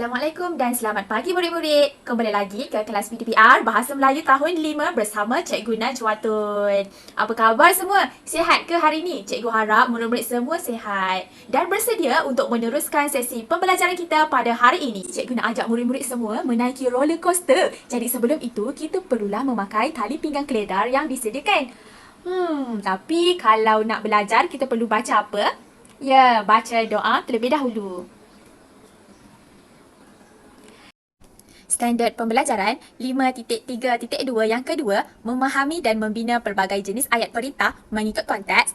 Assalamualaikum dan selamat pagi murid-murid. Kembali lagi ke kelas PTPR Bahasa Melayu tahun 5 bersama Cikgu Najwa Tun. Apa khabar semua? Sihat ke hari ini? Cikgu harap murid-murid semua sihat. Dan bersedia untuk meneruskan sesi pembelajaran kita pada hari ini. Cikgu nak ajak murid-murid semua menaiki roller coaster. Jadi sebelum itu, kita perlulah memakai tali pinggang keledar yang disediakan. Tapi kalau nak belajar, kita perlu baca apa? Ya, baca doa terlebih dahulu. Standard pembelajaran 5.3.2 yang kedua, memahami dan membina pelbagai jenis ayat perintah mengikut konteks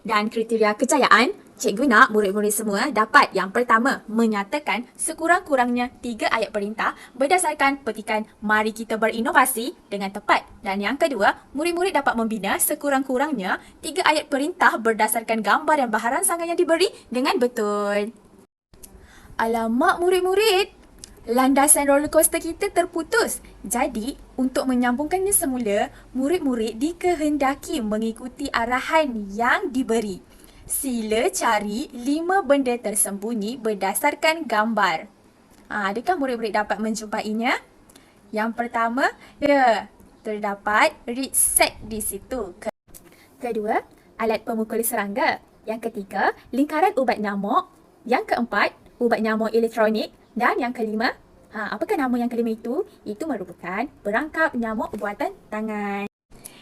dan kriteria kejayaan. Cikgu nak murid-murid semua dapat yang pertama, menyatakan sekurang-kurangnya 3 ayat perintah berdasarkan petikan mari kita berinovasi dengan tepat. Dan yang kedua, murid-murid dapat membina sekurang-kurangnya 3 ayat perintah berdasarkan gambar dan bahan rangsangan yang diberi dengan betul. Alamak murid-murid! Landasan roller coaster kita terputus. Jadi, untuk menyambungkannya semula, murid-murid dikehendaki mengikuti arahan yang diberi. Sila cari 5 benda tersembunyi berdasarkan gambar. Adakah murid-murid dapat menjumpainya? Yang pertama, terdapat reed set di situ. Kedua, alat pemukul serangga. Yang ketiga, lingkaran ubat nyamuk. Yang keempat, ubat nyamuk elektronik. Dan yang kelima, apakah nama yang kelima itu? Itu merupakan perangkap nyamuk buatan tangan.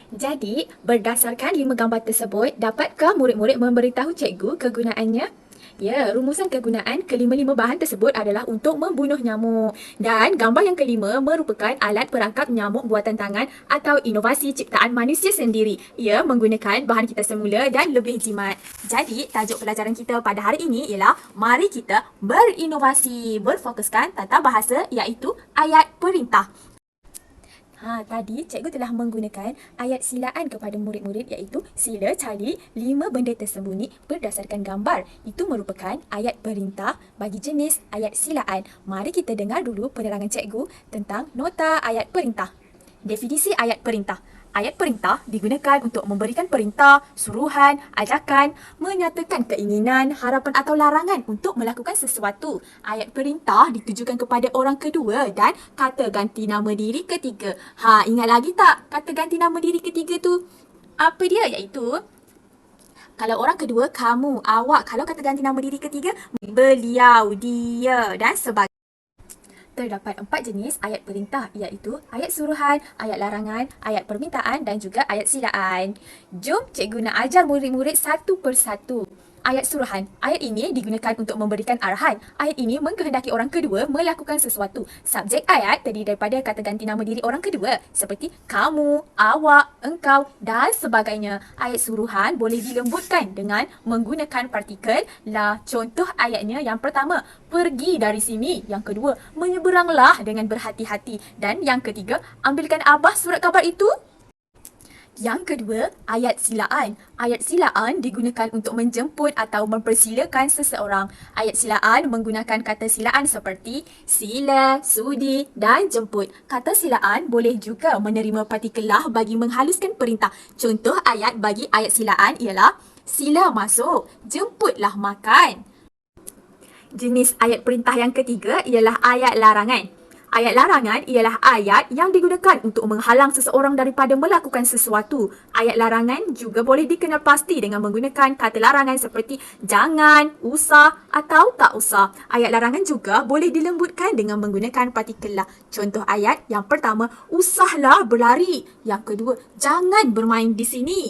Jadi, berdasarkan 5 gambar tersebut, dapatkah murid-murid memberitahu cikgu kegunaannya? Ya, rumusan kegunaan kelima-lima bahan tersebut adalah untuk membunuh nyamuk. Dan gambar yang kelima merupakan alat perangkap nyamuk buatan tangan atau inovasi ciptaan manusia sendiri. Ia menggunakan bahan kita semula dan lebih jimat. Jadi, tajuk pelajaran kita pada hari ini ialah mari kita berinovasi. Berfokuskan tata bahasa iaitu ayat perintah. Tadi cikgu telah menggunakan ayat silaan kepada murid-murid iaitu sila cari 5 benda tersembunyi berdasarkan gambar. Itu merupakan ayat perintah bagi jenis ayat silaan. Mari kita dengar dulu penerangan cikgu tentang nota ayat perintah. Definisi ayat perintah. Ayat perintah digunakan untuk memberikan perintah, suruhan, ajakan, menyatakan keinginan, harapan atau larangan untuk melakukan sesuatu. Ayat perintah ditujukan kepada orang kedua dan kata ganti nama diri ketiga. Ingat lagi tak kata ganti nama diri ketiga tu? Apa dia? Iaitu kalau orang kedua, kamu, awak. Kalau kata ganti nama diri ketiga, beliau, dia dan sebagainya. Terdapat 4 jenis ayat perintah iaitu ayat suruhan, ayat larangan, ayat permintaan dan juga ayat silaan. Jom cikgu nak ajar murid-murid satu persatu. Ayat suruhan. Ayat ini digunakan untuk memberikan arahan. Ayat ini mengkehendaki orang kedua melakukan sesuatu. Subjek ayat terdiri daripada kata ganti nama diri orang kedua seperti kamu, awak, engkau dan sebagainya. Ayat suruhan boleh dilembutkan dengan menggunakan partikel la. Contoh ayatnya yang pertama, pergi dari sini. Yang kedua, menyeberanglah dengan berhati-hati. Dan yang ketiga, ambilkan abah surat khabar itu. Yang kedua, ayat silaan. Ayat silaan digunakan untuk menjemput atau mempersilakan seseorang. Ayat silaan menggunakan kata silaan seperti sila, sudi dan jemput. Kata silaan boleh juga menerima partikel lah bagi menghaluskan perintah. Contoh ayat bagi ayat silaan ialah sila masuk, jemputlah makan. Jenis ayat perintah yang ketiga ialah ayat larangan. Ayat larangan ialah ayat yang digunakan untuk menghalang seseorang daripada melakukan sesuatu. Ayat larangan juga boleh dikenal pasti dengan menggunakan kata larangan seperti jangan, usah atau tak usah. Ayat larangan juga boleh dilembutkan dengan menggunakan partikel la. Contoh ayat yang pertama, usahlah berlari. Yang kedua, jangan bermain di sini.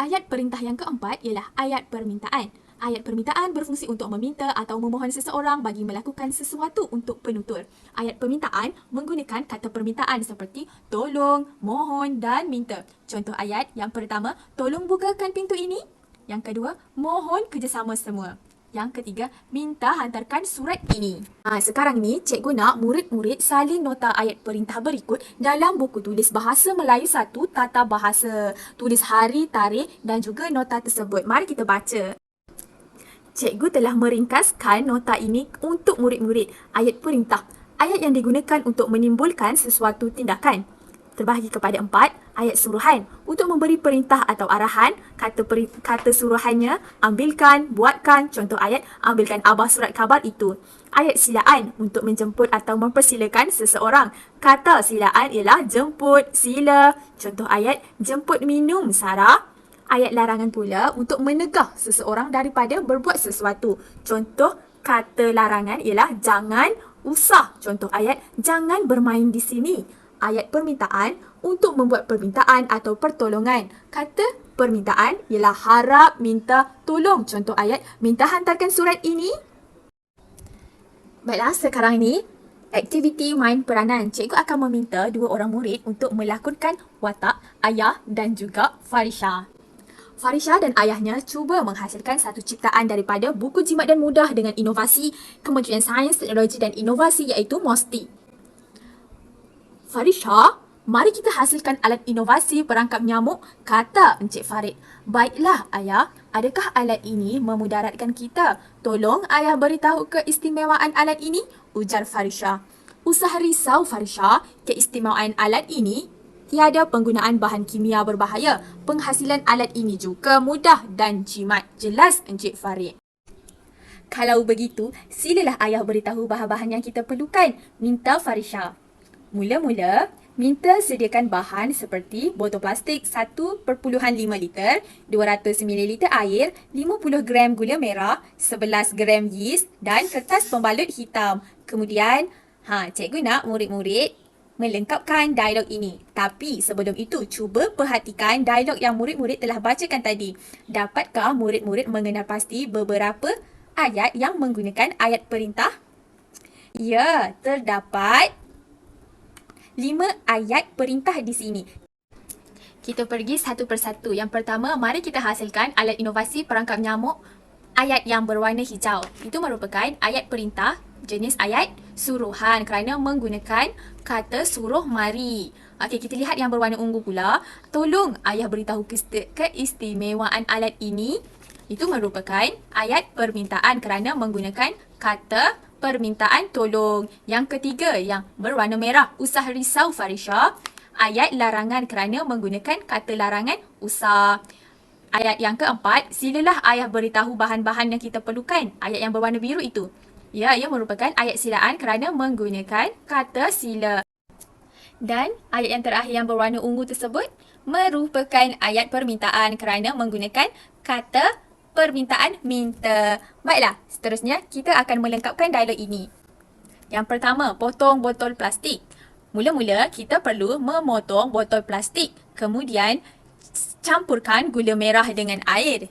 Ayat perintah yang keempat ialah ayat permintaan. Ayat permintaan berfungsi untuk meminta atau memohon seseorang bagi melakukan sesuatu untuk penutur. Ayat permintaan menggunakan kata permintaan seperti tolong, mohon dan minta. Contoh ayat yang pertama, tolong bukakan pintu ini. Yang kedua, mohon kerjasama semua. Yang ketiga, minta hantarkan surat ini. Sekarang ni, cikgu nak murid-murid salin nota ayat perintah berikut dalam buku tulis Bahasa Melayu 1 Tata Bahasa. Tulis hari, tarikh dan juga nota tersebut. Mari kita baca. Cikgu telah meringkaskan nota ini untuk murid-murid. Ayat perintah. Ayat yang digunakan untuk menimbulkan sesuatu tindakan. terbahagi kepada 4 ayat suruhan untuk memberi perintah atau arahan. Kata suruhannya, ambilkan, buatkan. Contoh ayat, ambilkan Abah surat khabar itu. Ayat silaan untuk menjemput atau mempersilakan seseorang. Kata silaan ialah jemput, sila. Contoh ayat, jemput minum Sarah. Ayat larangan pula untuk menegah seseorang daripada berbuat sesuatu. Contoh kata larangan ialah jangan usah. Contoh ayat, jangan bermain di sini. Ayat permintaan untuk membuat permintaan atau pertolongan. Kata permintaan ialah harap, minta, tolong. Contoh ayat, minta hantarkan surat ini. Baiklah, sekarang ni aktiviti main peranan. Cikgu akan meminta 2 orang murid untuk melakonkan watak ayah dan juga Farisha. Farisha dan ayahnya cuba menghasilkan satu ciptaan daripada buku jimat dan mudah dengan inovasi Kementerian Sains, Teknologi dan Inovasi iaitu MOSTI. Farisha, mari kita hasilkan alat inovasi perangkap nyamuk, kata Encik Farid. Baiklah ayah, adakah alat ini memudaratkan kita? Tolong ayah beritahu keistimewaan alat ini, ujar Farisha. Usah risau Farisha, keistimewaan alat ini tiada penggunaan bahan kimia berbahaya. Penghasilan alat ini juga mudah dan jimat, jelas Encik Farid. Kalau begitu, silalah ayah beritahu bahan-bahan yang kita perlukan, minta Farisha. Mula-mula, minta sediakan bahan seperti botol plastik 1.5 liter, 200 ml air, 50 gram gula merah, 11 gram yeast dan kertas pembalut hitam. Kemudian, cikgu nak murid-murid melengkapkan dialog ini. Tapi sebelum itu, cuba perhatikan dialog yang murid-murid telah bacakan tadi. Dapatkah murid-murid mengenal pasti beberapa ayat yang menggunakan ayat perintah? Ya, terdapat 5 ayat perintah di sini. Kita pergi satu persatu. Yang pertama, mari kita hasilkan alat inovasi perangkap nyamuk ayat yang berwarna hijau. Itu merupakan ayat perintah jenis ayat suruhan kerana menggunakan kata suruh mari. Okey, kita lihat yang berwarna ungu pula. Tolong ayah beritahu keistimewaan alat ini. Itu merupakan ayat permintaan kerana menggunakan kata permintaan tolong. Yang ketiga yang berwarna merah, usah risau Farisha. Ayat larangan kerana menggunakan kata larangan usah. Ayat yang keempat, silalah ayah beritahu bahan-bahan yang kita perlukan. Ayat yang berwarna biru itu. Ya, ia merupakan ayat silaan kerana menggunakan kata sila. Dan ayat yang terakhir yang berwarna ungu tersebut merupakan ayat permintaan kerana menggunakan kata permintaan minta. Baiklah, seterusnya kita akan melengkapkan dialog ini. Yang pertama, potong botol plastik. Mula-mula kita perlu memotong botol plastik. Kemudian campurkan gula merah dengan air.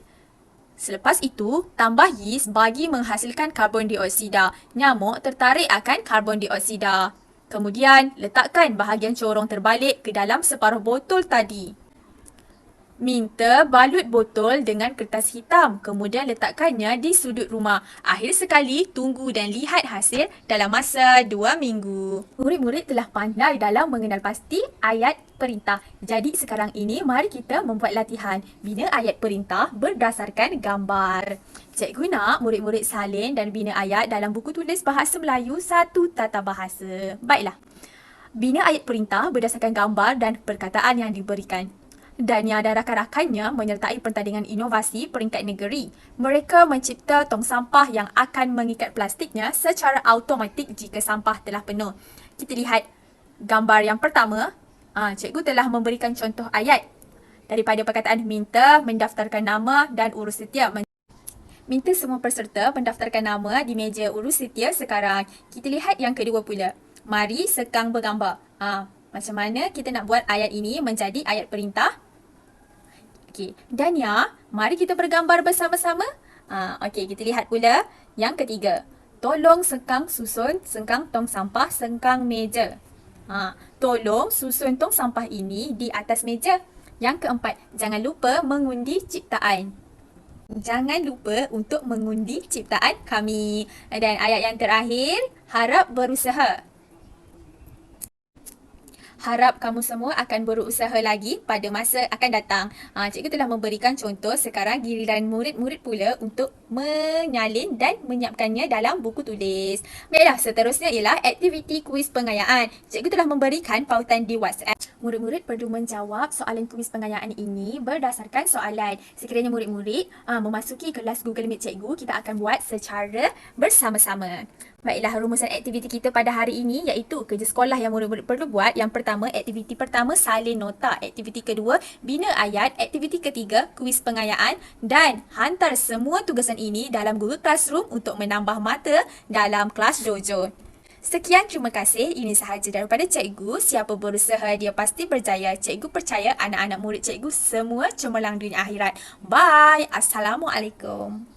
Selepas itu, tambah yeast bagi menghasilkan karbon dioksida. Nyamuk tertarik akan karbon dioksida. Kemudian, letakkan bahagian corong terbalik ke dalam separuh botol tadi. Minta balut botol dengan kertas hitam, kemudian letakkannya di sudut rumah. Akhir sekali, tunggu dan lihat hasil dalam masa 2 minggu. Murid-murid telah pandai dalam mengenal pasti ayat perintah. Jadi sekarang ini, mari kita membuat latihan bina ayat perintah berdasarkan gambar. Cikgu nak murid-murid salin dan bina ayat dalam buku tulis Bahasa Melayu 1 Tata Bahasa. Baiklah, bina ayat perintah berdasarkan gambar dan perkataan yang diberikan. Dania dan rakan-rakannya menyertai pertandingan inovasi peringkat negeri. Mereka mencipta tong sampah yang akan mengikat plastiknya secara automatik jika sampah telah penuh. Kita lihat gambar yang pertama. Cikgu telah memberikan contoh ayat daripada perkataan minta, mendaftarkan nama dan urus setia. Minta semua peserta mendaftarkan nama di meja urus setia sekarang. Kita lihat yang kedua pula. Mari sekang bergambar. Macam mana kita nak buat ayat ini menjadi ayat perintah? Okey, Dania, mari kita bergambar bersama-sama. Okey, kita lihat pula yang ketiga. Tolong sekang susun sengkang tong sampah sengkang meja. Tolong susun tong sampah ini di atas meja. Yang keempat, jangan lupa mengundi ciptaan. Jangan lupa untuk mengundi ciptaan kami. Dan ayat yang terakhir, harap berusaha. Harap kamu semua akan berusaha lagi pada masa akan datang. Cikgu telah memberikan contoh, sekarang giliran murid-murid pula untuk menyalin dan menyiapkannya dalam buku tulis. Baiklah, seterusnya ialah aktiviti kuis pengayaan. Cikgu telah memberikan pautan di WhatsApp. Murid-murid perlu menjawab soalan kuis pengayaan ini berdasarkan soalan. Sekiranya murid-murid memasuki kelas Google Meet cikgu, kita akan buat secara bersama-sama. Baiklah, rumusan aktiviti kita pada hari ini iaitu kerja sekolah yang murid-murid perlu buat. Yang pertama, aktiviti pertama salin nota. Aktiviti kedua, bina ayat. Aktiviti ketiga, kuis pengayaan. Dan hantar semua tugasan ini dalam Google Classroom untuk menambah mata dalam kelas dojo. Sekian, terima kasih. Ini sahaja daripada cikgu. Siapa berusaha, dia pasti berjaya. Cikgu percaya anak-anak murid cikgu semua cemerlang dunia akhirat. Bye. Assalamualaikum.